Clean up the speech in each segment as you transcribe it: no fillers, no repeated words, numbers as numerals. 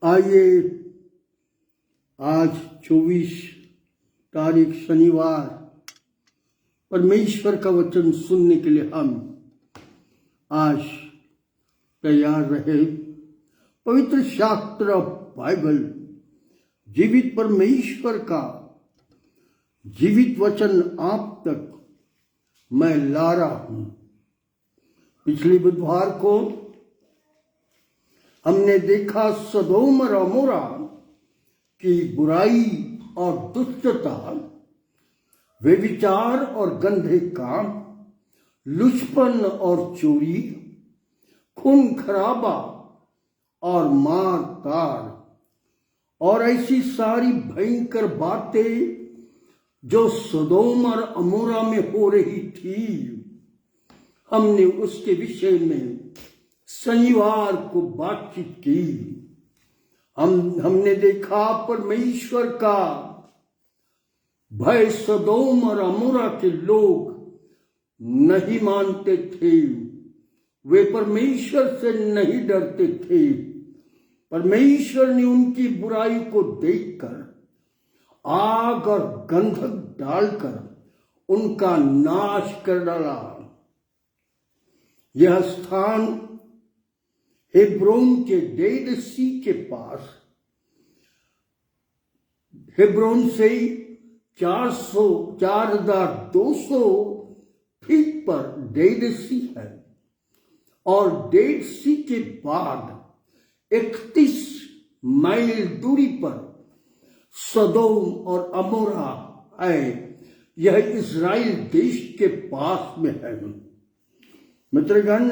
आइए आज 24 तारीख शनिवार परमेश्वर का वचन सुनने के लिए हम आज तैयार रहे। पवित्र शास्त्र बाइबल जीवित परमेश्वर का जीवित वचन आप तक मैं ला रहा हूं। पिछले बुधवार को हमने देखा सदोम और अमोरा की बुराई और दुष्टता, व्यभिचार और गंदे काम, लुचपन और चोरी, खून खराबा और मार तार और ऐसी सारी भयंकर बातें जो सदोम और अमोरा में हो रही थी। हमने उसके विषय में शनिवार को बातचीत की। हमने देखा परमेश्वर का भय सदोम और अमोरा के लोग नहीं मानते थे। वे परमेश्वर से नहीं डरते थे। परमेश्वर ने उनकी बुराई को देखकर आग और गंधक डालकर उनका नाश कर डाला। यह स्थान हेब्रोन के डेड सी के पास, हेब्रोन से 4200 फीट पर डेड सी है और डेड सी के बाद 31 माइल दूरी पर सदोम और अमोरा है। यह इज़राइल देश के पास में है। मित्रगण,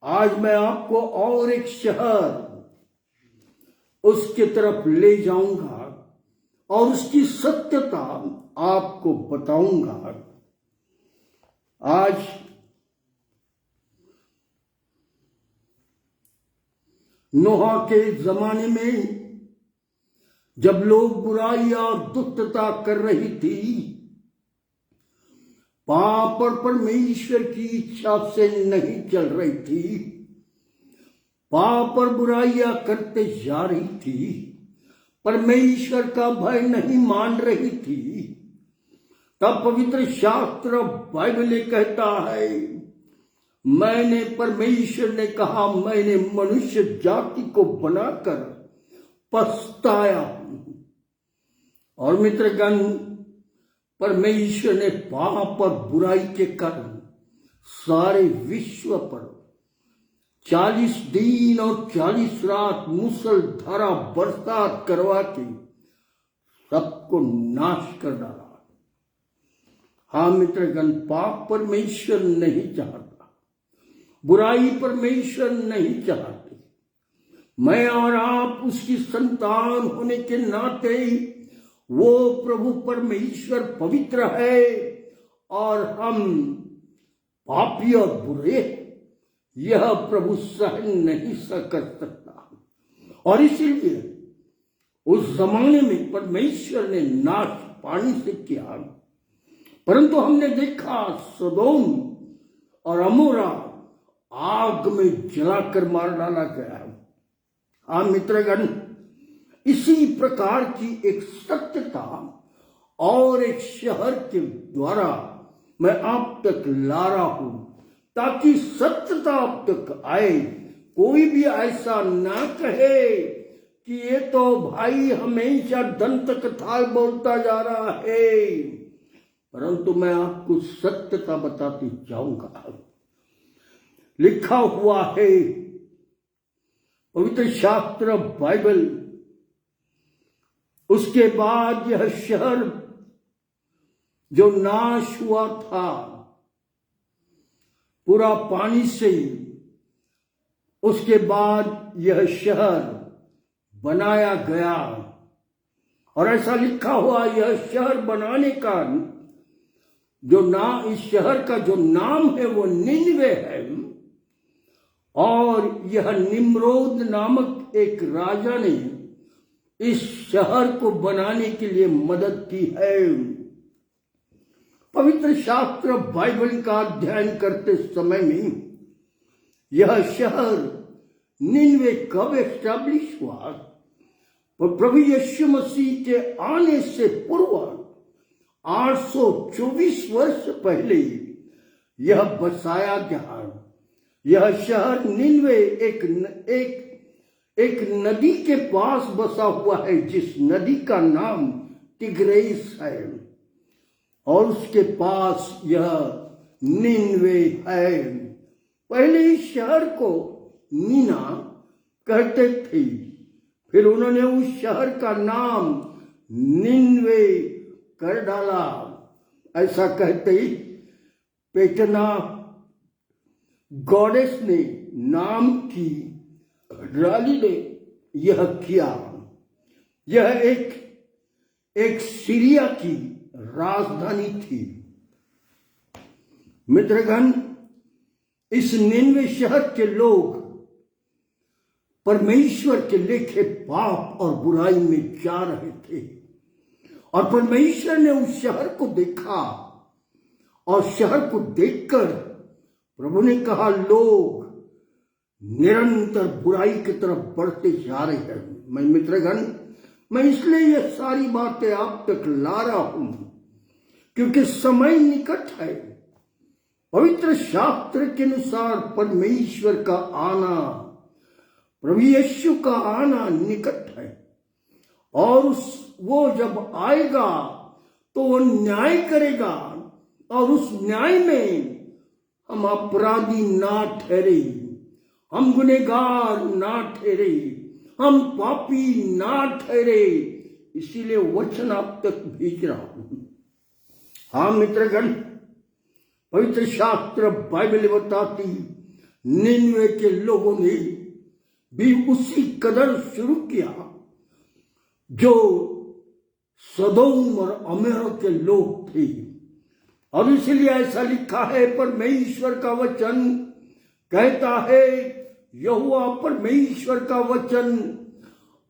आज मैं आपको और एक शहर उसके तरफ ले जाऊंगा और उसकी सत्यता आपको बताऊंगा। आज नोहा के जमाने में जब लोग बुराई और दुष्टता कर रही थी, पाप और परमेश्वर की इच्छा से नहीं चल रही थी, पाप और बुराइयां करते जा रही थी, परमेश्वर का भय नहीं मान रही थी, तब पवित्र शास्त्र बाइबल कहता है, मैंने परमेश्वर ने कहा, मैंने मनुष्य जाति को बनाकर पछताया। और मित्रगण, परमेश्वर ने पाप और बुराई के कारण सारे विश्व पर 40 दिन और 40 रात मूसलधारा बरसात करवा के सबको नाश कर डाला। हाँ मित्रगण, पाप परमेश्वर नहीं चाहता, बुराई परमेश्वर नहीं चाहते। मैं और आप उसकी संतान होने के नाते, वो प्रभु परमेश्वर पवित्र है और हम पापी और बुरे, यह प्रभु सहन नहीं कर सकता। और इसीलिए उस जमाने में परमेश्वर ने नाश पानी से किया, परंतु हमने देखा सदोम और अमोरा आग में जलाकर मार डाला गया। हाँ मित्रगण, इसी प्रकार की एक सत्यता और एक शहर के द्वारा मैं आप तक ला रहा हूं, ताकि सत्यता आप तक आए। कोई भी ऐसा ना कहे कि ये तो भाई हमेशा दंत कथा बोलता जा रहा है, परंतु मैं आपको सत्यता बताती जाऊंगा। लिखा हुआ है पवित्र शास्त्र बाइबल, उसके बाद यह शहर जो नाश हुआ था पूरा पानी से, उसके बाद यह शहर बनाया गया। और ऐसा लिखा हुआ, यह शहर बनाने का इस शहर का जो नाम है वो निनवे है। और यह निम्रोद नामक एक राजा ने इस शहर को बनाने के लिए मदद की है। पवित्र शास्त्र बाइबल का अध्ययन करते समय में यह शहर निन्वे कब एस्टैब्लिश हुआ, पर प्रभु यीशु मसीह के आने से पूर्व 824 वर्ष पहले यह बसाया गया। यह शहर निनवे एक नदी के पास बसा हुआ है, जिस नदी का नाम तिग्रिस है, और उसके पास यह निनवे है। पहले इस शहर को नीना कहते थे, फिर उन्होंने उस शहर का नाम निनवे कर डाला। ऐसा कहते ही पेटना गॉडेस ने, नाम की रानी ने यह किया। यह एक सीरिया की राजधानी थी। मित्रगण, इस निनवे शहर के लोग परमेश्वर के लेखे पाप और बुराई में जा रहे थे, और परमेश्वर ने उस शहर को देखा, और शहर को देखकर प्रभु ने कहा, लोग निरंतर बुराई की तरफ बढ़ते जा रहे हैं। मैं मित्रगण, मैं इसलिए यह सारी बातें आप तक ला रहा हूं क्योंकि समय निकट है। पवित्र शास्त्र के अनुसार परमेश्वर का आना, प्रभु यीशु का आना निकट है, और वो जब आएगा तो वो न्याय करेगा, और उस न्याय में हम अपराधी ना ठहरे, हम गुनहगार ना ठहरे, हम पापी ना ठहरे। इसीलिए वचन आप तक भेज रहा हूं। हाँ मित्रगण, पवित्र शास्त्र बाइबल बताती निनवे के लोगों ने भी उसी कदर शुरू किया जो सदोम और अमेर के लोग थे। और इसलिए ऐसा लिखा है, परमेश्वर का वचन कहता है, यहोवा परमेश्वर का वचन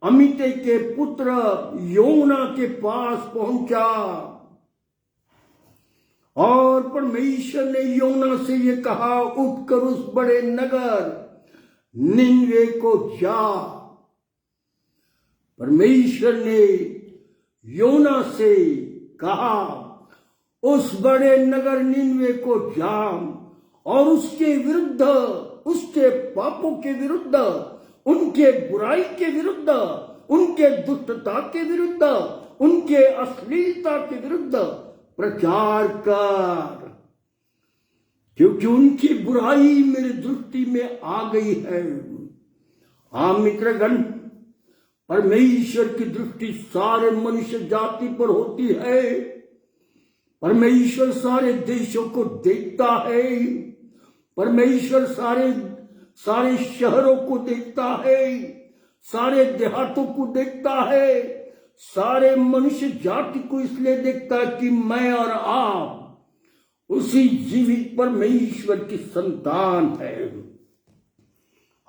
अमित्ते के पुत्र योना के पास पहुंचा, और परमेश्वर ने योना से ये कहा, उठकर उस बड़े नगर निनवे को जा। परमेश्वर ने योना से कहा, उस बड़े नगर निनवे को जा, और उसके विरुद्ध, उसके पापों के विरुद्ध, उनके बुराई के विरुद्ध, उनके दुष्टता के विरुद्ध, उनके अश्लीलता के विरुद्ध प्रचार कर, क्योंकि उनकी बुराई मेरी दृष्टि में आ गई है। हाँ मित्रगण, परमेश्वर की दृष्टि सारे मनुष्य जाति पर होती है। परमेश्वर सारे देशों को देखता है, परमेश्वर सारे शहरों को देखता है, सारे देहातों को देखता है, सारे मनुष्य जाति को इसलिए देखता है कि मैं और आप उसी जीवित परमेश्वर की संतान है।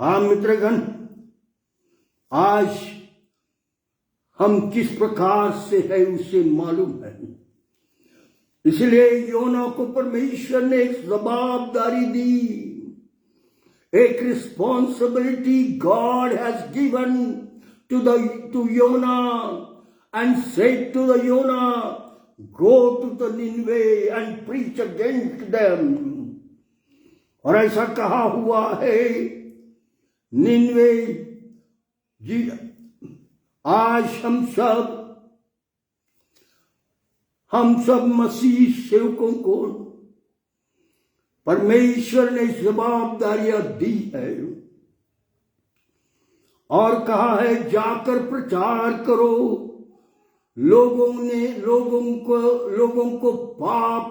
हाँ मित्रगण, आज हम किस प्रकार से है उसे मालूम है। इसलिए योना को परमेश्वर ने एक जवाबदारी दी, एक responsibility God has given to Jonah and said to the Jonah, go to the Nineveh and preach against them. और ऐसा कहा हुआ है, निनवे जी, आज हम सब मसीह सेवकों को परमेश्वर ने जवाबदारियां दी है, और कहा है, जाकर प्रचार करो, लोगों को पाप,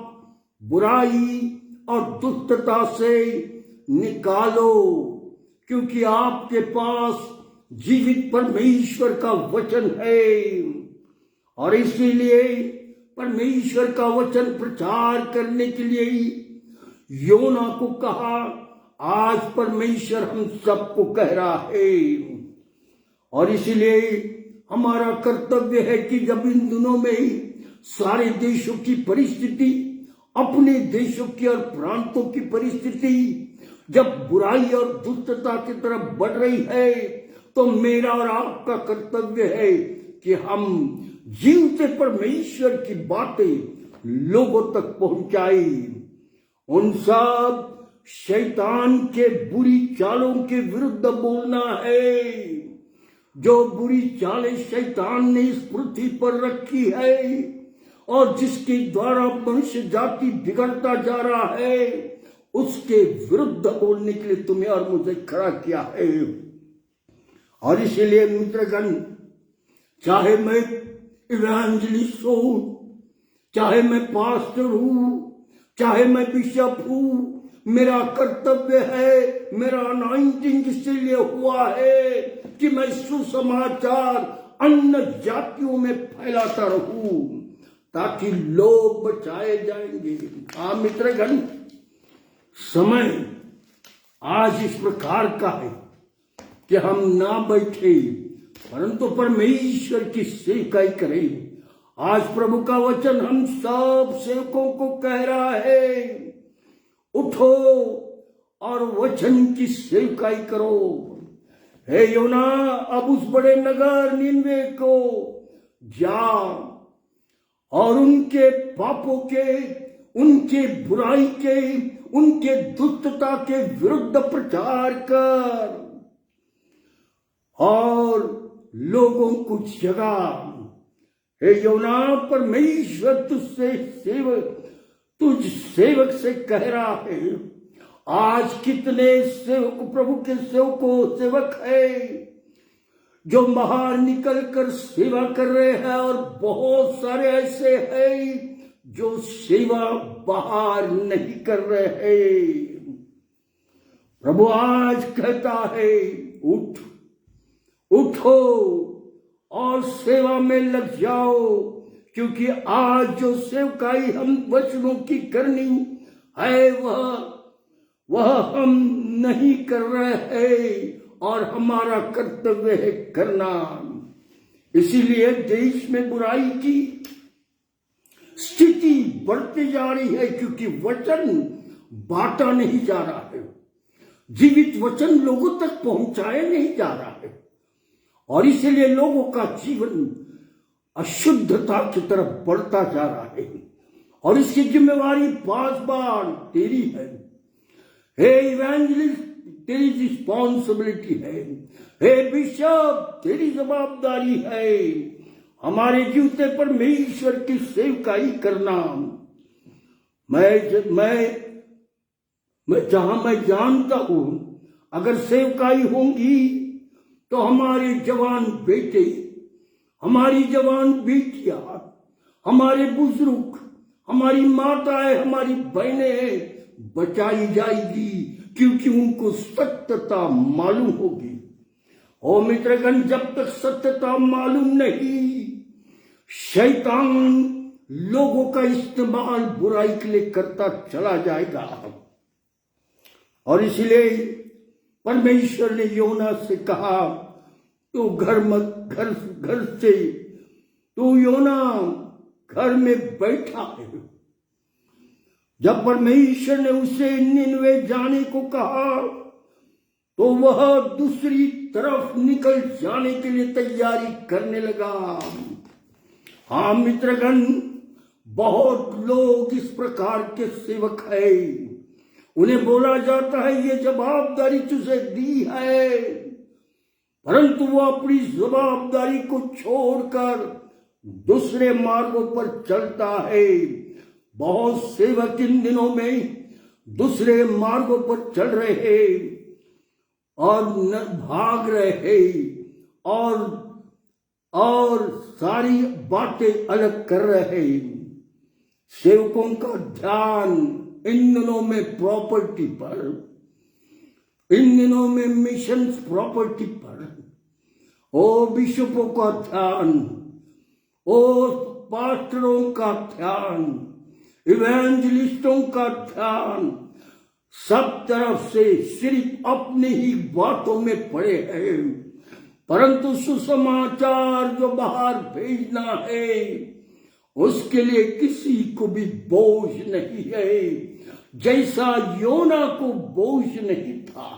बुराई और दुष्टता से निकालो, क्योंकि आपके पास जीवित परमेश्वर का वचन है। और इसीलिए परमेश्वर का वचन प्रचार करने के लिए योना को कहा, आज परमेश्वर हम सबको कह रहा है। और इसीलिए हमारा कर्तव्य है कि जब इन दिनों में सारे देशों की परिस्थिति, अपने देशों की और प्रांतों की परिस्थिति जब बुराई और दुष्टता की तरफ बढ़ रही है, तो मेरा और आपका कर्तव्य है कि हम जीवते परमेश्वर की बातें लोगों तक पहुंचाए। उन सब शैतान के बुरी चालों के विरुद्ध बोलना है। जो बुरी चालें शैतान ने इस पृथ्वी पर रखी है और जिसके द्वारा मनुष्य जाति बिगड़ता जा रहा है, उसके विरुद्ध बोलने के लिए तुम्हें और मुझे खड़ा किया है। और इसीलिए मित्रगण, चाहे मैं इवेंजलिस्ट हूं, चाहे मैं पास्टर हूं, चाहे मैं बिशप हूं, मेरा कर्तव्य है, मेरा अनॉइंटिंग इसलिए हुआ है कि मैं सुसमाचार अन्य जातियों में फैलाता रहूं ताकि लोग बचाए जाएंगे। हाँ मित्रगण, समय आज इस प्रकार का है कि हम ना बैठे परंतु परमेश्वर की सेवकाई करें। आज प्रभु का वचन हम सब सेवकों को कह रहा है, उठो और वचन की सेवकाई करो। हे योना, अब उस बड़े नगर निनवे को जा और उनके पापों के, उनके बुराई के, उनके दुष्टता के विरुद्ध प्रचार कर और लोगों को जगा। हे योना, परमेश्वर तुझ सेवक से कह रहा है। आज कितने सेवक, प्रभु के सेवक है जो बाहर निकल कर सेवा कर रहे हैं और बहुत सारे ऐसे हैं जो सेवा बाहर नहीं कर रहे हैं। प्रभु आज कहता है, उठो और सेवा में लग जाओ, क्योंकि आज जो सेवकाई हम वचनों की करनी है वह हम नहीं कर रहे हैं और हमारा कर्तव्य है करना। इसीलिए देश में बुराई की स्थिति बढ़ती जा रही है, क्योंकि वचन बांटा नहीं जा रहा है, जीवित वचन लोगों तक पहुंचाया नहीं जा रहा है और इसलिए लोगों का जीवन अशुद्धता की तरफ बढ़ता जा रहा है और इसकी जिम्मेवारी बार तेरी है। हे इवेंजलिस्ट, तेरी रिस्पॉन्सिबिलिटी है। हे बिशप, तेरी जवाबदारी है हमारे जीवते परमेश्वर की सेवकाई करना। मैं जहां मैं जानता हूं, अगर सेवकाई होंगी तो हमारे जवान बेटे, हमारी जवान बेटियां, हमारे बुजुर्ग, हमारी माताएं, हमारी बहनें बचाई जाएगी, क्योंकि उनको सत्यता मालूम होगी। ओ मित्रगण, जब तक सत्यता मालूम नहीं, शैतान लोगों का इस्तेमाल बुराई के लिए करता चला जाएगा। और इसलिए परमेश्वर ने योना से कहा, तू घर से तू योना घर में बैठा है। जब परमेश्वर ने उसे निनवे जाने को कहा तो वह दूसरी तरफ निकल जाने के लिए तैयारी करने लगा। हाँ मित्रगण, बहुत लोग इस प्रकार के सेवक हैं। उन्हें बोला जाता है ये जवाबदारी तुझे दी है, परंतु वो अपनी जवाबदारी को छोड़कर दूसरे मार्गों पर चलता है। बहुत सेवक इन दिनों में दूसरे मार्गों पर चल रहे हैं और भाग रहे हैं और सारी बातें अलग कर रहे हैं। सेवकों का ध्यान इन दिनों में प्रॉपर्टी पर, इन दिनों में मिशन प्रॉपर्टी पर, ओ बिशपों का ध्यान, ओ पास्टरों का ध्यान, इवेंजलिस्टों का ध्यान सब तरफ से सिर्फ अपनी ही बातों में पड़े हैं, परंतु सुसमाचार जो बाहर भेजना है उसके लिए किसी को भी बोझ नहीं है, जैसा योना को बोझ नहीं था।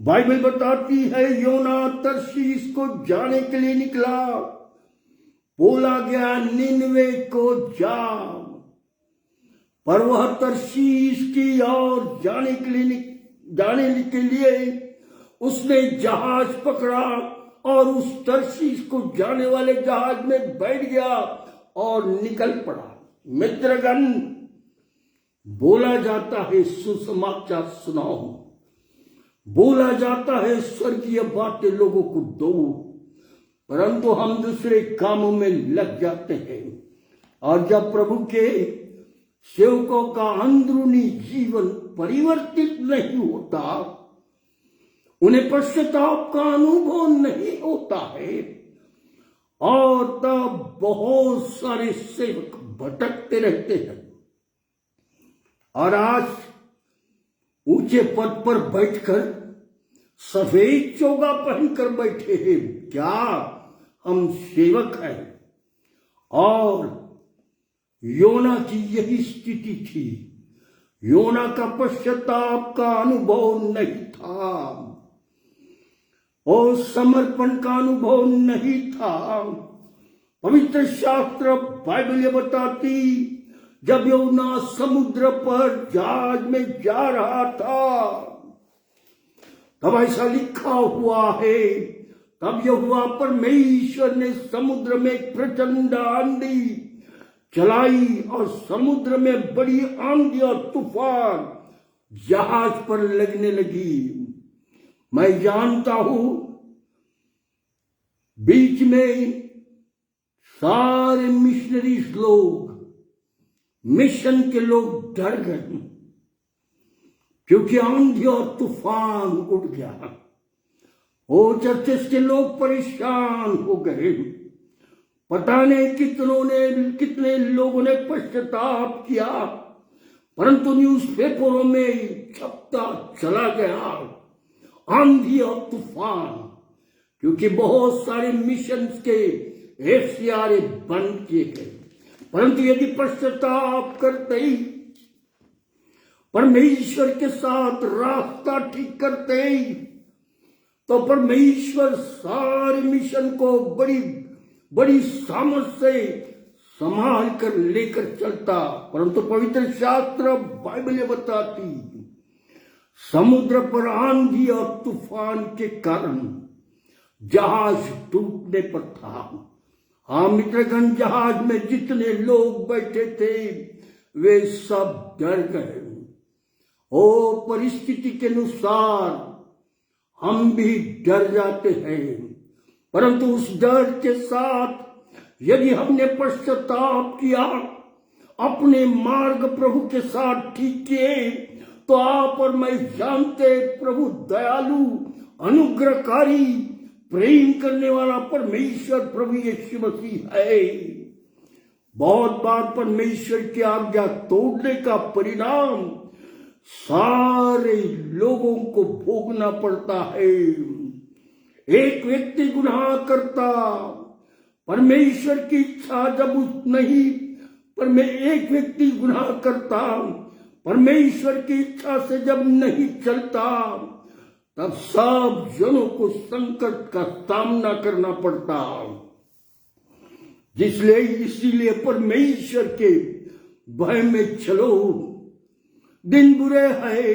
बाइबल बताती है योना तरशीश को जाने के लिए निकला, बोला गया निनवे को जा, पर वह तरशीश की ओर जाने के लिए उसने जहाज पकड़ा और उस तरशीश को जाने वाले जहाज में बैठ गया और निकल पड़ा। मित्रगण, बोला जाता है सुसमाचार सुनाओ, बोला जाता है स्वर्गीय बातें लोगों को दो, परंतु हम दूसरे कामों में लग जाते हैं। और जब प्रभु के सेवकों का अंदरूनी जीवन परिवर्तित नहीं होता, उन्हें पश्चाताप का अनुभव नहीं होता है, और तब बहुत सारे सेवक भटकते रहते हैं। और आज ऊंचे पद पर बैठकर सफेद चोगा पहनकर बैठे हैं, क्या हम सेवक हैं? और योना की यही स्थिति थी। योना का पश्चाताप का अनुभव नहीं था और समर्पण का अनुभव नहीं था। पवित्र शास्त्र बाइबल ये बताती, जब योना समुद्र पर जहाज में जा रहा था, तब ऐसा लिखा हुआ है, तब यहोवा परमेश्वर ने समुद्र में प्रचंड आंधी चलाई और समुद्र में बड़ी आंधी और तूफान जहाज पर लगने लगी। मैं जानता हूं बीच में सारे मिशनरीज लोग, मिशन के लोग डर गए, क्योंकि आंधी और तूफान उठ गया। वो चर्चेस के लोग परेशान हो गए। पता नहीं कितने लोगों ने पश्चाताप किया, परंतु न्यूज़पेपरों में छपता चला गया आंधी और तूफान, क्योंकि बहुत सारे मिशन के एफसीआर बंद किए गए। परंतु यदि पश्चाताप करते ही, परमेश्वर के साथ रास्ता ठीक करते ही, तो परमेश्वर सारे मिशन को बड़ी सामर्थ से संभाल कर लेकर चलता। परंतु पवित्र शास्त्र बाइबल बताती, समुद्र पर आंधी और तूफान के कारण जहाज टूटने पर था। हाँ मित्रगण, जहाज में जितने लोग बैठे थे वे सब डर गए। ओ परिस्थिति के अनुसार हम भी डर जाते हैं, परंतु उस डर के साथ यदि हमने पश्चाताप किया, अपने मार्ग प्रभु के साथ ठीक किए, तो आप और मैं जानते प्रभु दयालु, अनुग्रहकारी, प्रेम करने वाला परमेश्वर प्रभु यीशु मसीह है। बहुत बार परमेश्वर की आज्ञा तोड़ने का परिणाम सारे लोगों को भोगना पड़ता है। एक व्यक्ति गुनाह करता, परमेश्वर की इच्छा जब नहीं, पर एक व्यक्ति गुनाह करता, परमेश्वर की इच्छा से जब नहीं चलता, तब सब जनों को संकट का सामना करना पड़ता। इसीलिए परमेश्वर के भय में चलो। दिन बुरे हैं,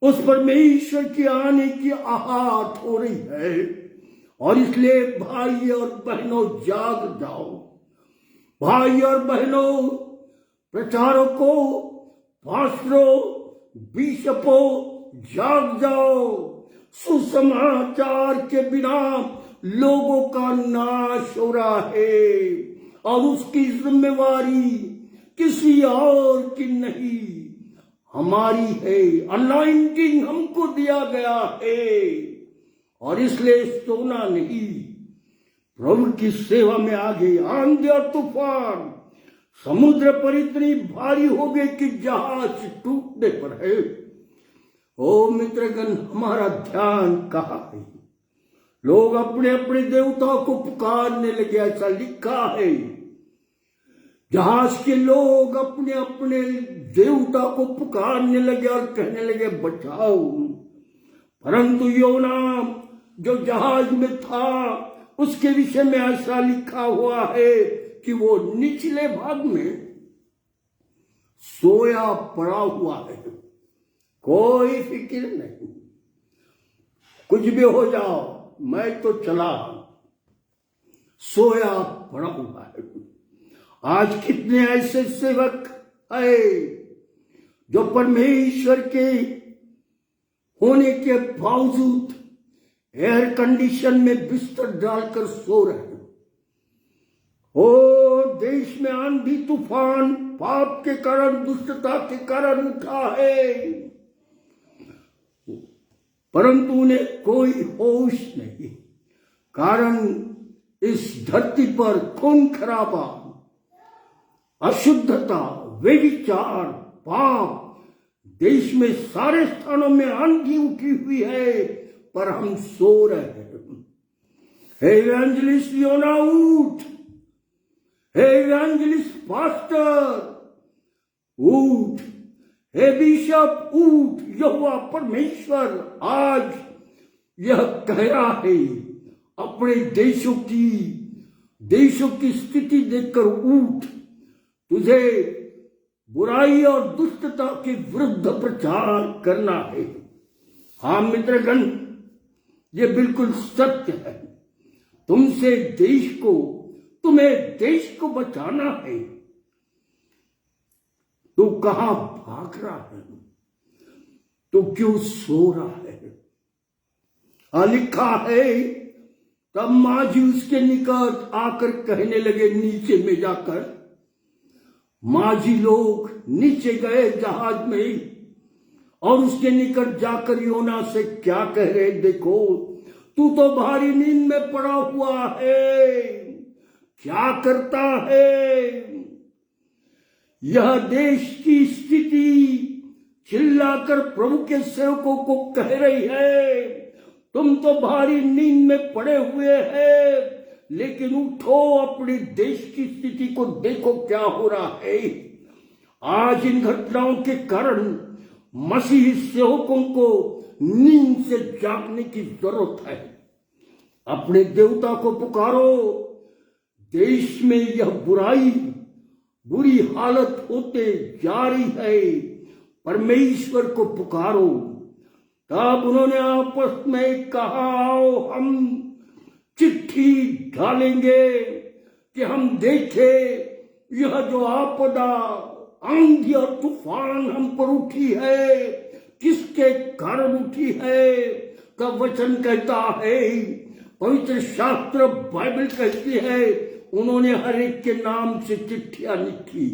उस परमेश्वर की आने की आहट हो रही है, और इसलिए भाई और बहनों जाग जाओ। भाई और बहनों, प्रचारकों, पास्टरों, बिशपों, जाग जाओ। सुसमाचार के बिना लोगों का नाश हो रहा है, और उसकी जिम्मेवारी किसी और की नहीं, हमारी है। अनॉइंटिंग हमको दिया गया है, और इसलिए सोना नहीं, प्रभु की सेवा में आगे। आंधी और तूफान समुद्र पर इतनी भारी हो गई कि जहाज टूटने पर है। ओ मित्रगण, हमारा ध्यान कहाँ है? लोग अपने अपने देवताओं को पुकारने लगे, ऐसा लिखा है। जहाज के लोग अपने अपने देवता को पुकारने लगे और कहने लगे बचाओ। परंतु योना जो जहाज में था उसके विषय में ऐसा लिखा हुआ है कि वो निचले भाग में सोया पड़ा हुआ है, कोई फिक्र नहीं, कुछ भी हो जाओ मैं तो चला, सोया पड़ा हुआ है। आज कितने ऐसे सेवक है जो परमेश्वर के होने के बावजूद एयर कंडीशन में बिस्तर डालकर सो रहे हैं। ओ देश में आंधी तूफान पाप के कारण, दुष्टता के कारण उठा है, परंतु उन्हें कोई होश नहीं, कारण इस धरती पर खून खराबा, अशुद्धता, व्यभिचार, पाप, देश में सारे स्थानों में आंधी उठी हुई है, पर हम सो रहे हैं। हे इवेंजलिस्ट योना उठ, हे इवेंजलिस्ट पास्टर उठ, हे बिशप उठ। यहोवा परमेश्वर आज यह कह रहा है, अपने देशों की स्थिति देखकर उठ, तुझे बुराई और दुष्टता के विरुद्ध प्रचार करना है। हाँ मित्रगण, ये बिल्कुल सत्य है। तुम्हें देश को बचाना है। तू कहां भाग रहा है? तू क्यों सो रहा है? लिखा है, तब माझी उसके निकट आकर कहने लगे, नीचे में जाकर माझी लोग नीचे गए जहाज में और उसके निकट जाकर योना से क्या कह रहे, देखो तू तो भारी नींद में पड़ा हुआ है, क्या करता है? यह देश की स्थिति चिल्लाकर प्रभु के सेवकों को कह रही है, तुम तो भारी नींद में पड़े हुए हैं, लेकिन उठो, अपने देश की स्थिति को देखो क्या हो रहा है। आज इन घटनाओं के कारण मसीही सेवकों को नींद से जागने की जरूरत है। अपने देवता को पुकारो। देश में यह बुरी हालत होते जा रही है, परमेश्वर को पुकारो। तब उन्होंने आपस में कहा, आओ हम चिट्ठी डालेंगे कि हम देखें यह जो आपदा, आंधी और तूफान हम पर उठी है, किसके कारण उठी है। का वचन कहता है, पवित्र शास्त्र बाइबल कहती है, उन्होंने हर एक के नाम से चिट्ठियां लिखी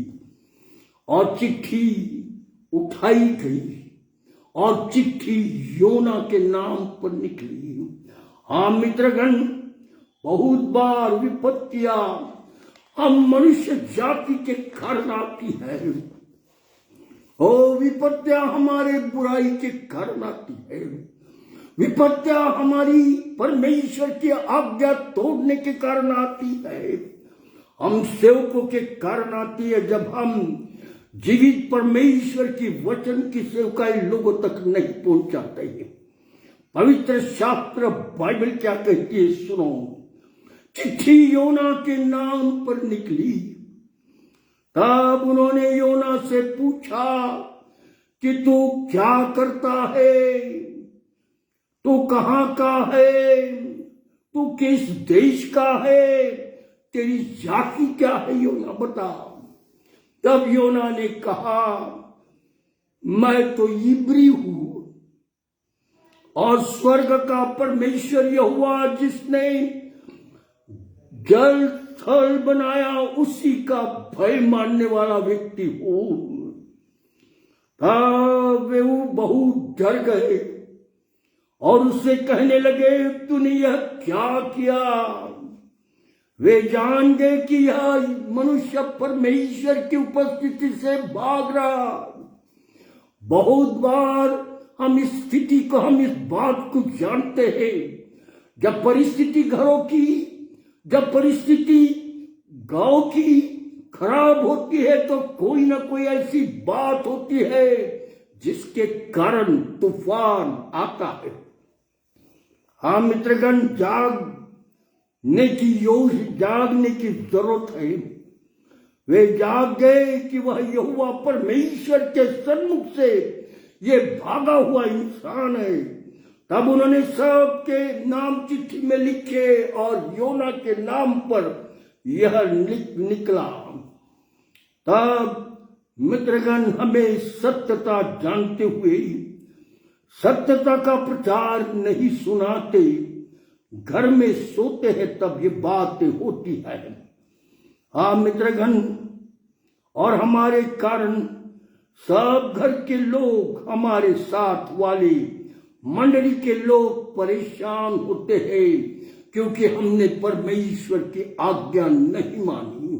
और चिट्ठी उठाई गई और चिट्ठी योना के नाम पर निकली। हाँ मित्रगण, बहुत बार विपत्तियां हम मनुष्य जाति के कारण आती है। ओ विपत्तियां हमारे बुराई के कारण आती है। विपत्तियां हमारी परमेश्वर की आज्ञा तोड़ने के कारण आती है। हम सेवकों के कारण आती है, जब हम जीवित परमेश्वर की वचन की सेवकाई लोगों तक नहीं पहुंचाते हैं। पवित्र शास्त्र बाइबल क्या कहती है, सुनो। चिट्ठी योना के नाम पर निकली। तब उन्होंने योना से पूछा कि तू क्या करता है, तू कहां का है, तू किस देश का है, तेरी जाति क्या है, योना बता। तब योना ने कहा, मैं तो इब्री हूं और स्वर्ग का परमेश्वर यहोवा जिसने जल थल बनाया उसी का भय मानने वाला व्यक्ति हूं। तब वे बहुत डर गए और उससे कहने लगे, तूने यह क्या किया। वे जान गए कि यह मनुष्य परमेश्वर की उपस्थिति से भाग रहा। बहुत बार हम इस स्थिति को, हम इस बात को जानते हैं, जब परिस्थिति घरों की, जब परिस्थिति गांव की खराब होती है तो कोई ना कोई ऐसी बात होती है जिसके कारण तूफान आता है। हाँ मित्रगण, जागने की जरूरत है। वे जाग गए कि वह यहोवा परमेश्वर के सन्मुख से ये भागा हुआ इंसान है। तब उन्होंने सबके नाम चिट्ठी में लिखे और योना के नाम पर यह निकला। तब मित्रगण, हमें सत्यता जानते हुए सत्यता का प्रचार नहीं सुनाते, घर में सोते हैं तब ये बातें होती है। हाँ मित्रगण, और हमारे कारण सब घर के लोग, हमारे साथ वाले मंडली के लोग परेशान होते हैं क्योंकि हमने परमेश्वर की आज्ञा नहीं मानी।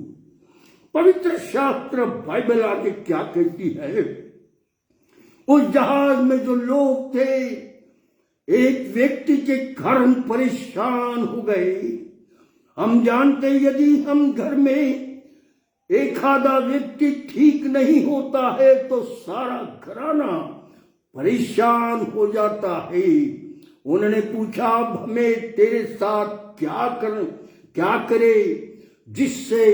पवित्र शास्त्र बाइबल आगे क्या कहती है? उस जहाज में जो लोग थे एक व्यक्ति के कारण परेशान हो गए। हम जानते, यदि हम घर में एक आधा व्यक्ति ठीक नहीं होता है तो सारा घराना परेशान हो जाता है। उन्होंने पूछा, अब हमें तेरे साथ क्या करे जिससे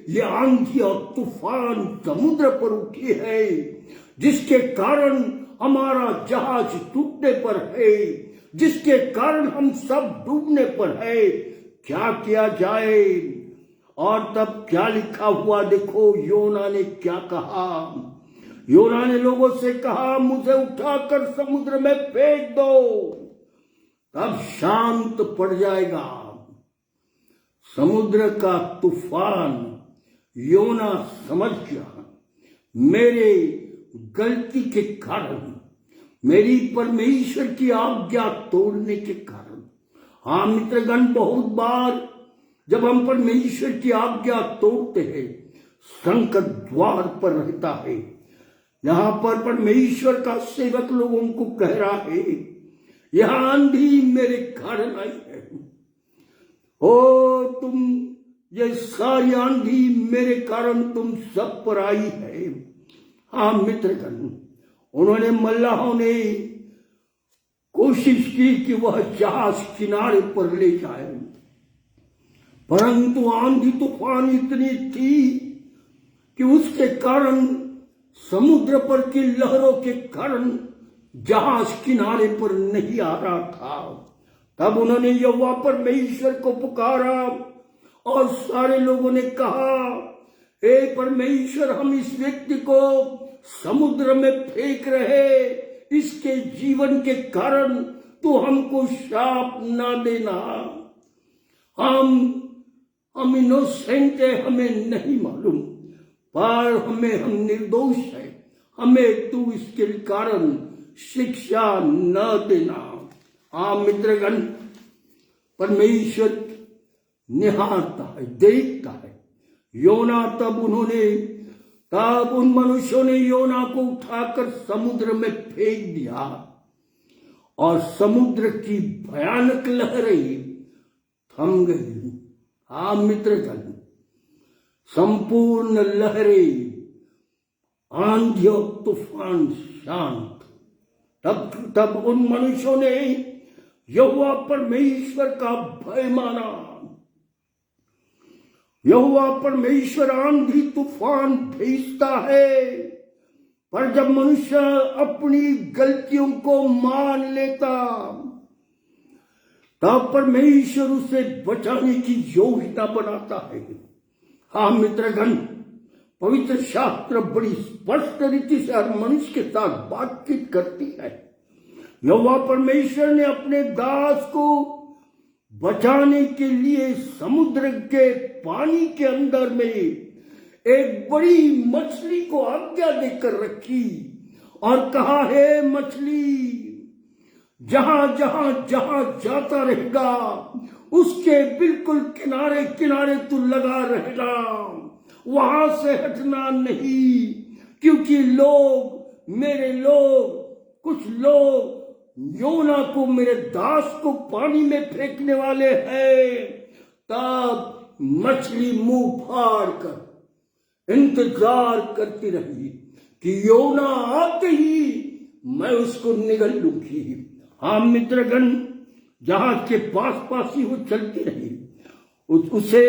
ये आंधी और तूफान समुद्र पर उठी है, जिसके कारण हमारा जहाज टूटने पर है, जिसके कारण हम सब डूबने पर है, क्या किया जाए? और तब क्या लिखा हुआ देखो, योना ने क्या कहा। योना ने लोगों से कहा, मुझे उठाकर समुद्र में फेंक दो, तब शांत पड़ जाएगा। समुद्र का तूफान योना समझ गया, मेरे गलती के कारण, मेरी परमेश्वर की आज्ञा तोड़ने के कारण। हाँ मित्रगण, बहुत बार जब हम परमेश्वर की आज्ञा तोड़ते हैं, संकट द्वार पर रहता है। यहां पर परमेश्वर का सेवक लोगों को कह रहा है, यह आंधी मेरे कारण आई है। ओ तुम, ये सारी आंधी मेरे कारण तुम सब पर आई है। हाँ मित्रगण, उन्होंने, मल्लाहों ने कोशिश की कि वह जहाज किनारे पर ले जाए, परंतु आंधी तूफान इतनी थी कि उसके कारण, समुद्र पर की लहरों के कारण जहाज किनारे पर नहीं आ रहा था। तब उन्होंने यहोवा परमेश्वर को पुकारा और सारे लोगों ने कहा, हे परमेश्वर, हम इस व्यक्ति को समुद्र में फेंक रहे, इसके जीवन के कारण तू हमको शाप ना देना। हम इनोसेंट है, हमें नहीं मालूम, पर हम निर्दोष है, हमें तू इसके कारण शिक्षा न देना। हाँ मित्रगण, परमेश्वर निहारता है, देखता है। योना, तब उन मनुष्यों ने योना को उठाकर समुद्र में फेंक दिया और समुद्र की भयानक लहरें थम गई। हाँ मित्रगण, संपूर्ण लहरें, आंधी और तूफान शांत। तब उन मनुष्यों ने यहोवा परमेश्वर का भय माना। यहोवा परमेश्वर आंधी तूफान भेजता है, पर जब मनुष्य अपनी गलतियों को मान लेता, तब परमेश्वर उसे बचाने की योजना बनाता है। हाँ मित्रगण, पवित्र शास्त्र बड़ी स्पष्ट रीति से हर मनुष्य के साथ बातचीत करती है। यहोवा परमेश्वर ने अपने दास को बचाने के लिए समुद्र के पानी के अंदर में एक बड़ी मछली को आज्ञा देकर रखी और कहा, हे मछली, जहां जहां जाता रहेगा उसके बिल्कुल किनारे किनारे तू लगा रहेगा, वहां से हटना नहीं, क्योंकि कुछ लोग योना को, मेरे दास को पानी में फेंकने वाले हैं। तब मछली मुंह फाड़ कर इंतजार करती रही कि योना आते ही मैं उसको निगल लूंगी। हाँ मित्रगण, जहाज के पास पास ही वो चलती रही, उसे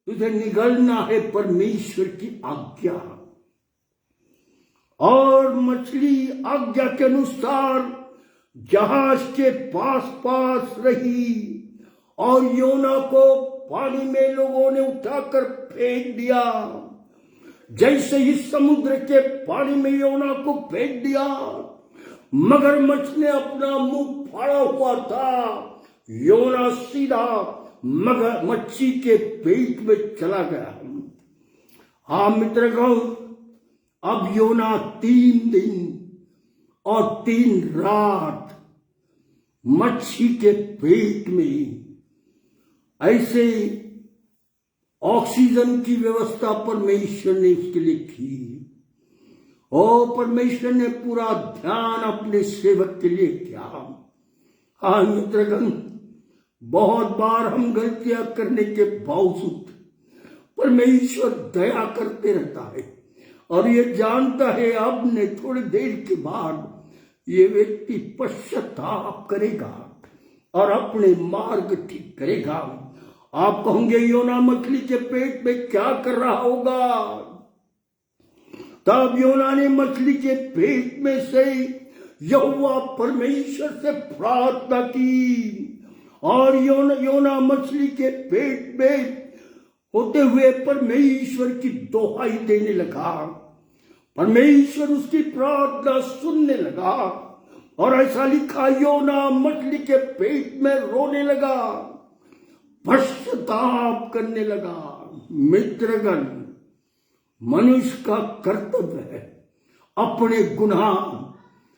तुझे निगलना है परमेश्वर की आज्ञा। और मछली आज्ञा के अनुसार जहाज के पास पास रही और योना को पानी में लोगों ने उठाकर फेंक दिया। जैसे ही समुद्र के पानी में योना को फेंक दिया, मगरमच्छ ने अपना मुंह फाड़ा हुआ था। योना सीधा मगरमच्छी के पेट में चला गया। हाँ मित्रगण, अब योना 3 दिन और 3 रात मच्छी के पेट में, ऐसे ऑक्सीजन की व्यवस्था परमेश्वर ने उसके लिए की। और परमेश्वर ने पूरा ध्यान अपने सेवक के लिए किया। हाँ मित्रगण, बहुत बार हम गलतियां करने के बावजूद परमेश्वर दया करते रहता है और ये जानता है अब ने थोड़ी देर के बाद ये व्यक्ति पश्चाताप करेगा और अपने मार्ग ठीक करेगा। आप कहोगे योना मछली के पेट में क्या कर रहा होगा? तब योना ने मछली के पेट में से यहोवा परमेश्वर से प्रार्थना की और योना मछली के पेट में होते हुए परमेश्वर की दोहाई देने लगा। परमेश्वर उसकी प्रार्थना सुनने लगा और ऐसा लिखा, योना मछली के पेट में रोने लगा, पश्चाताप करने लगा। मित्रगण, मनुष्य का कर्तव्य है अपने गुनाह,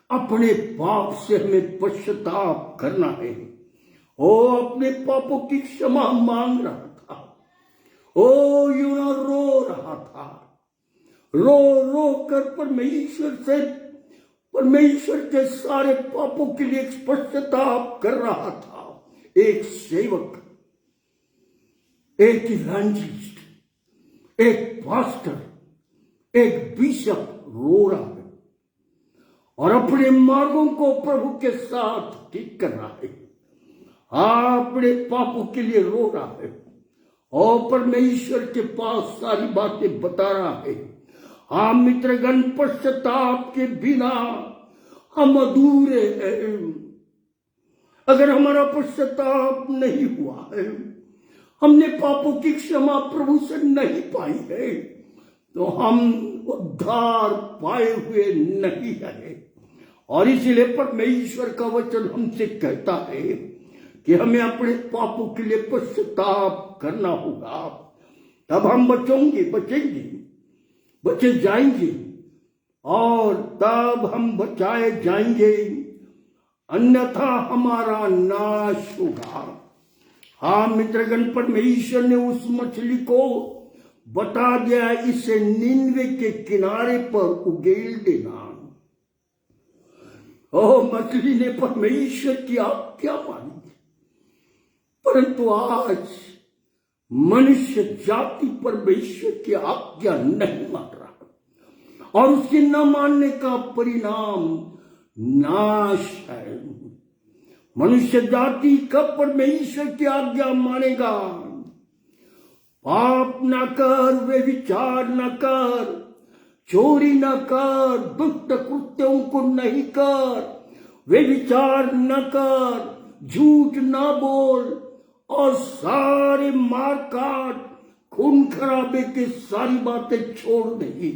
अपने पाप से हमें पश्चाताप करना है। ओ अपने पापों की क्षमा मांग रहा था। ओ योना रो रहा था, रो रो कर परमेश्वर के सारे पापों के लिए पश्चाताप कर रहा था। एक सेवक, एक इवेंजलिस्ट, एक पास्टर, एक बिशप रो रहा है और अपने मार्गों को प्रभु के साथ ठीक कर रहा है। अपने पापों के लिए रो रहा है और परमेश्वर के पास सारी बातें बता रहा है। हाँ मित्रगण, पश्चाताप के बिना हम अधूरे हैं। अगर हमारा पश्चाताप नहीं हुआ है, हमने पापों की क्षमा प्रभु से नहीं पाई है, तो हम उद्धार पाए हुए नहीं है। और इसीलिए परमेश्वर का वचन हमसे कहता है कि हमें अपने पापों के लिए पश्चाताप करना होगा, तब हम बचे जाएंगे और तब हम बचाए जाएंगे, अन्यथा हमारा नाश होगा। हाँ मित्रगण, परमेश्वर ने उस मछली को बता दिया, इसे निन्वे के किनारे पर उगेल देना। ओह, मछली ने परमेश्वर की आज्ञा मानी, परंतु आज मनुष्य जाति परमेश्वर की आज्ञा नहीं मान रहा और उसके न मानने का परिणाम नाश है। मनुष्य जाति कब परमेश्वर की आज्ञा मानेगा? पाप न कर, व्यभिचार न कर, चोरी न कर, दुष्ट कृत्यों को नहीं कर, व्यभिचार न कर, झूठ न बोल और सारे मार काट, खून खराबे की सारी बातें छोड़ देगी।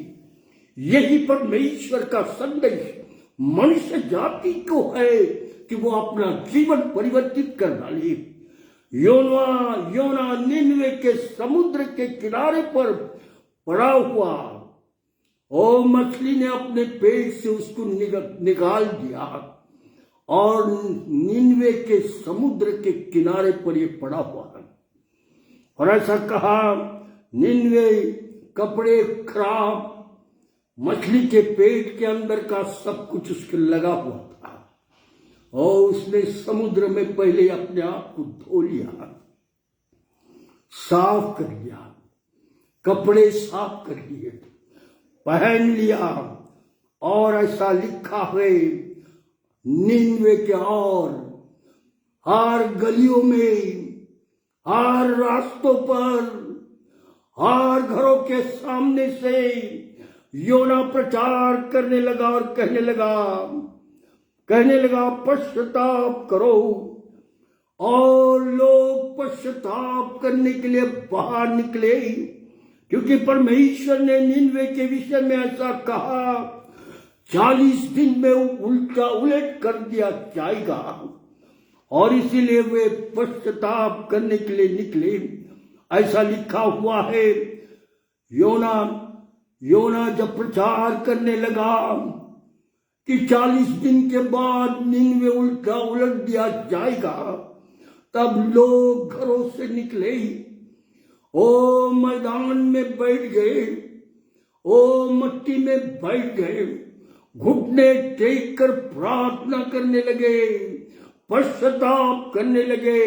यही परमेश्वर का संदेश मनुष्य जाति को है कि वो अपना जीवन परिवर्तित कर डाले। योना निन्वे के समुद्र के किनारे पर पड़ा हुआ, ओ मछली ने अपने पेट से उसको निकाल दिया और निन्वे के समुद्र के किनारे पर ये पड़ा हुआ है। और ऐसा कहा, निन्वे कपड़े खराब, मछली के पेट के अंदर का सब कुछ उसके लगा हुआ था और उसने समुद्र में पहले अपने आप को धो लिया, साफ कर लिया, कपड़े साफ कर लिए, पहन लिया। और ऐसा लिखा है निन्वे के और हर गलियों में, हर रास्तों पर, हर घरों के सामने से योना प्रचार करने लगा और कहने लगा पश्चाताप करो। और लोग पश्चाताप करने के लिए बाहर निकले, क्योंकि परमेश्वर ने निनवे के विषय में ऐसा कहा, 40 दिन में उल्टा उलट कर दिया जाएगा। और इसीलिए वे पश्चाताप करने के लिए निकले। ऐसा लिखा हुआ है, योना जब प्रचार करने लगा कि 40 दिन के बाद निनवे उल्टा उलट दिया जाएगा, तब लोग घरों से निकले, ओ मैदान में बैठ गए, ओ मट्टी में बैठ गए, घुटने टेक कर प्रार्थना करने लगे, पश्चाताप करने लगे।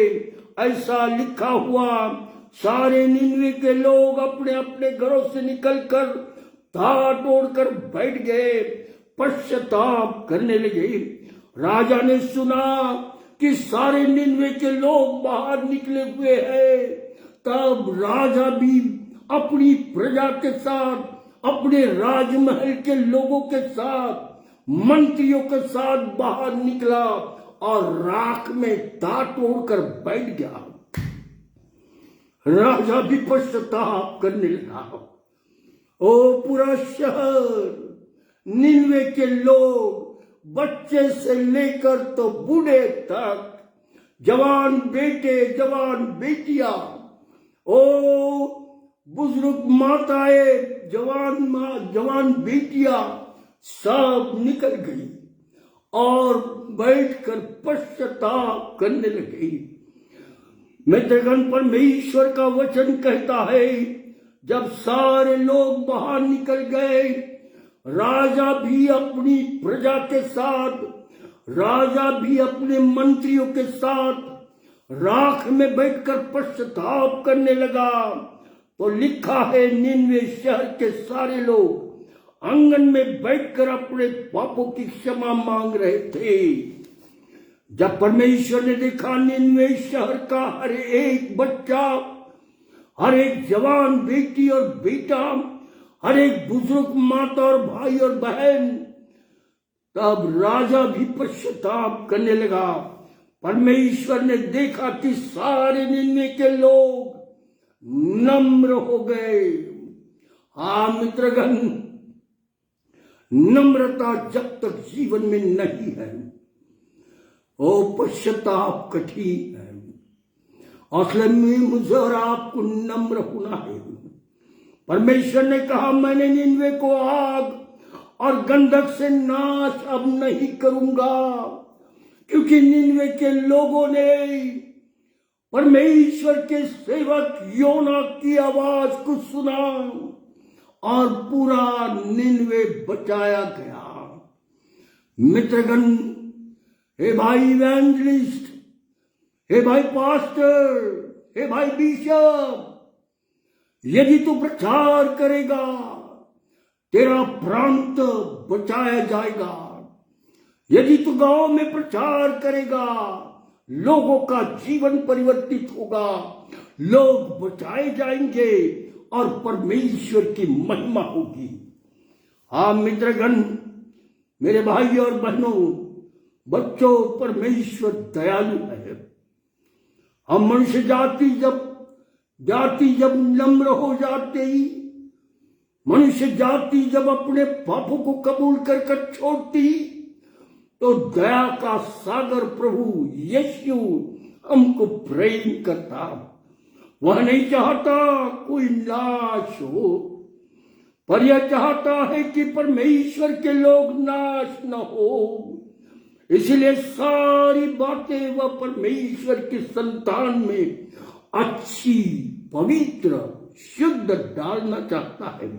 ऐसा लिखा हुआ, सारे निनवे के लोग अपने अपने घरों से निकलकर ताट ओढ़कर बैठ गए, पश्चाताप करने लगे। राजा ने सुना कि सारे निनवे के लोग बाहर निकले हुए हैं, तब राजा भी अपनी प्रजा के साथ, अपने राजमहल के लोगों के साथ, मंत्रियों के साथ बाहर निकला और राख में ताट ओढ़कर बैठ गया। राजा भी पश्चाताप करने लगा। ओ पूरा शहर, निनवे के लोग, बच्चे से लेकर तो बूढ़े तक, जवान बेटे, जवान बेटियां, ओ बुजुर्ग माताएं, जवान बेटियां, सब निकल गई और बैठकर पश्चाताप करने लगी। मित्रगण, परमेश्वर का वचन कहता है, जब सारे लोग बाहर निकल गए, राजा भी अपनी प्रजा के साथ, राजा भी अपने मंत्रियों के साथ राख में बैठकर पश्चाताप करने लगा। तो लिखा है, निनवे शहर के सारे लोग आंगन में बैठकर अपने पापों की क्षमा मांग रहे थे। जब परमेश्वर ने देखा निनवे शहर का हर एक बच्चा, हर एक जवान बेटी और बेटा, हर एक बुजुर्ग माता और भाई और बहन, तब राजा भी पश्चाताप करने लगा। परमेश्वर ने देखा कि सारे निनवे के लोग नम्र हो गए। हाँ मित्रगण, नम्रता जब तक जीवन में नहीं है, ओ पश्चाताप कठिन है। असल में मुझे और आपको नम्र होना है। परमेश्वर ने कहा, मैंने निनवे को आग और गंधक से नाश अब नहीं करूंगा, क्योंकि निनवे के लोगों ने परमेश्वर के सेवक योना की आवाज को सुना और पूरा निनवे बचाया गया। मित्रगण, हे भाई इवेंजलिस्ट, हे भाई पास्टर, हे भाई बिशप, यदि तू प्रचार करेगा, तेरा प्रांत बचाया जाएगा। यदि तू गांव में प्रचार करेगा, लोगों का जीवन परिवर्तित होगा, लोग बचाए जाएंगे और परमेश्वर की महिमा होगी। हाँ मित्रगण, मेरे भाई और बहनों, बच्चों, परमेश्वर दयालु है। हम मनुष्य जाति जब नम्र हो जाते ही, मनुष्य जाति जब अपने पापों को कबूल कर छोड़ती, तो दया का सागर प्रभु यीशु हमको प्रेम करता। वह नहीं चाहता कोई नाश हो, पर यह चाहता है कि परमेश्वर के लोग नाश न हो। इसलिए सारी बातें वह परमेश्वर की संतान में अच्छी, पवित्र, शुद्ध डालना चाहता है।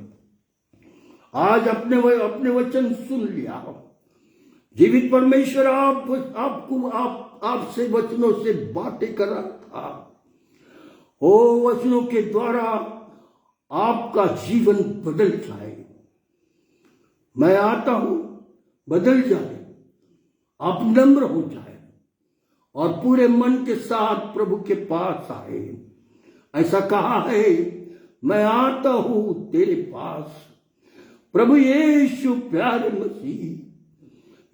आज अपने वचन सुन लिया। जीवित परमेश्वर आपसे वचनों से बातें कर रहा था। ओ वचनों के द्वारा आपका जीवन बदल जाए। मैं आता हूं, बदल जाए, आप नम्र हो जाए और पूरे मन के साथ प्रभु के पास आए। ऐसा कहा है, मैं आता हूं तेरे पास। प्रभु यीशु प्यारे मसीह,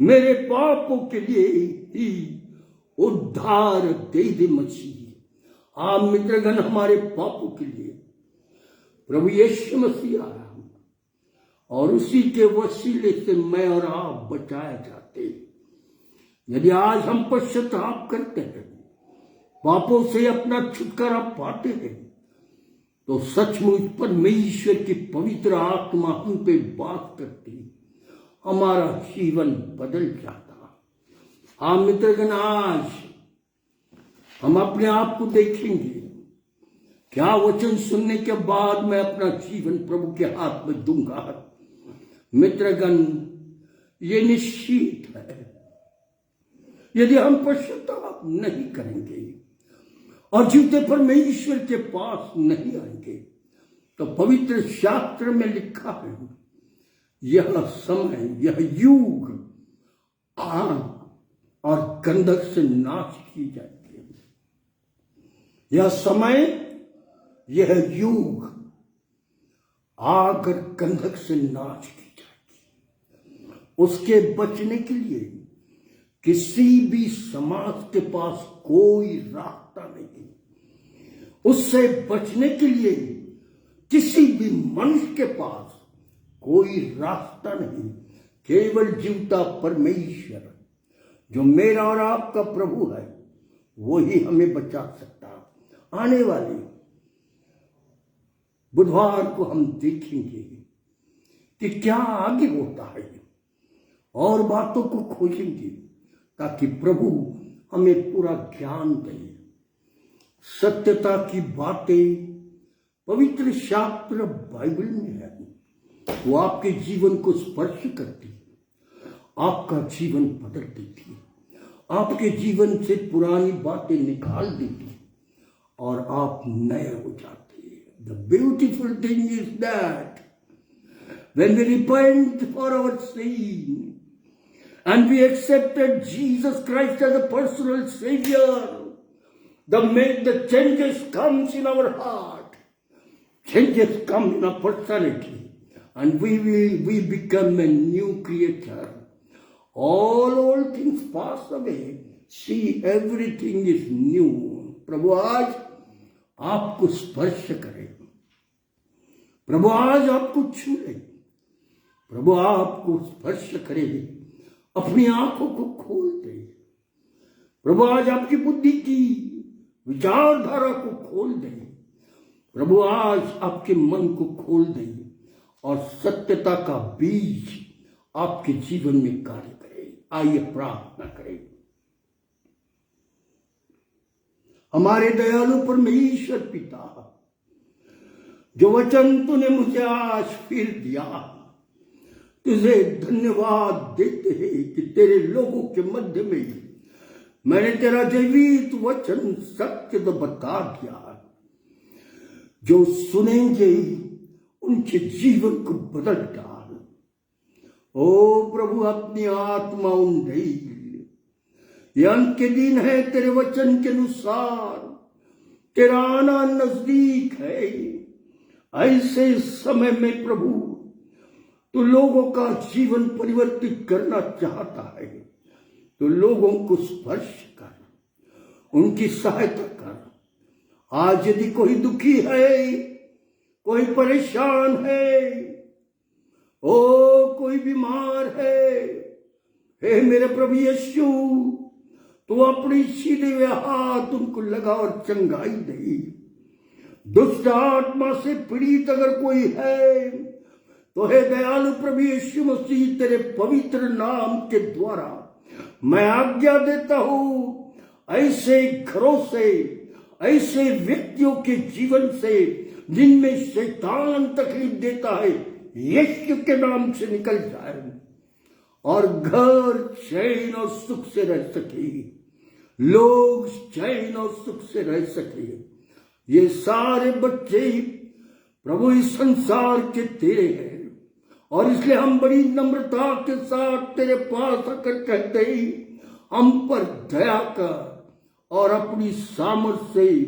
मेरे पापों के लिए ही उद्धार दे दे मसीह। आप मित्रगण, हमारे पापों के लिए प्रभु यीशु मसीह आया और उसी के वसीले से मैं और आप बचाए जाते। यदि आज हम पश्चाताप करते हैं, पापों से अपना छुटकारा पाते हैं, तो सचमुच परमेश्वर की पवित्र आत्मा हम पे बात करती, हमारा जीवन बदल जाता। हाँ मित्रगण, आज हम अपने आप को देखेंगे, क्या वचन सुनने के बाद मैं अपना जीवन प्रभु के हाथ में दूंगा। मित्रगण, ये निश्चित है, यदि हम पश्चाताप नहीं करेंगे और जीवते परमेश्वर के पास नहीं आएंगे, तो पवित्र शास्त्र में लिखा है, यह समय, यह युग आग और गंधक से नाश की जाती है। यह समय, यह युग आग और गंधक से नाश की जाती है। उसके बचने के लिए किसी भी समाज के पास कोई रास्ता नहीं। उससे बचने के लिए किसी भी मनुष्य के पास कोई रास्ता नहीं। केवल जीवता परमेश्वर, जो मेरा और आपका प्रभु है, वो ही हमें बचा सकता। आने वाले बुधवार को हम देखेंगे कि क्या आगे होता है और बातों को खोजेंगे, ताकि प्रभु हमें पूरा ज्ञान दे। सत्यता की बातें पवित्र शास्त्र बाइबल में है, वो आपके जीवन को स्पर्श करती, आपका जीवन बदल देती, आपके जीवन से पुरानी बातें निकाल देती और आप नए हो जाते। The beautiful thing is that when we repent for our sin and we accepted Jesus Christ as a personal Savior, the changes comes in our heart, changes come in our personality, and we become a new creature. All things pass away. See, everything is new. प्रभु आज आपको स्पर्श करे, प्रभु आज आपको छू ले, प्रभु आपको स्पर्श करे, अपनी आंखों को खोल दे। प्रभु आज आपकी बुद्धि की विचारधारा को खोल दे। प्रभु आज आपके मन को खोल दे और सत्यता का बीज आपके जीवन में कार्य करे। आइए प्रार्थना करें। हमारे दयालु परमेश्वर पिता, जो वचन तूने मुझे आज फिर दिया, तुझे धन्यवाद देते हैं कि तेरे लोगों के मध्य में मैंने तेरा जीवित वचन सत्य तो बता दिया। जो सुनेंगे उनके जीवन को बदल डाल। ओ प्रभु, अपनी आत्मा उन्हें, ये अंत के दिन है, तेरे वचन के अनुसार तेरा आना नजदीक है। ऐसे समय में प्रभु, तू लोगों का जीवन परिवर्तित करना चाहता है, तो लोगों को स्पर्श कर, उनकी सहायता कर। आज यदि कोई दुखी है, कोई परेशान है, ओ कोई बीमार है, हे मेरे प्रभु यीशु, तू अपनी सीधे हुए हाथ उनको लगा और चंगाई दे। दुष्ट आत्मा से पीड़ित अगर कोई है, तो हे दयालु प्रभु यीशु मसीह, तेरे पवित्र नाम के द्वारा मैं आज्ञा देता हूं, ऐसे घरों से, ऐसे व्यक्तियों के जीवन से जिनमें शैतान तकलीफ देता है, यीशु के नाम से निकल जाए और घर चैन और सुख से रह सके, लोग चैन और सुख से रह सके। ये सारे बच्चे प्रभु इस संसार के तेरे हैं, और इसलिए हम बड़ी नम्रता के साथ तेरे पास आकर कहते हैं, हम पर दया कर, और अपनी सामर्थ से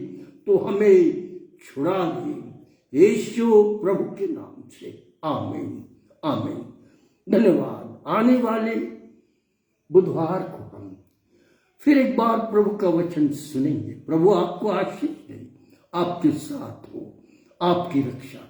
तो हमें छुड़ा दे। यीशु प्रभु के नाम से आमीन, आमीन। धन्यवाद। आने वाले बुधवार को हम फिर एक बार प्रभु का वचन सुनेंगे। प्रभु आपको आशीष दे, आपके साथ हो, आपकी रक्षा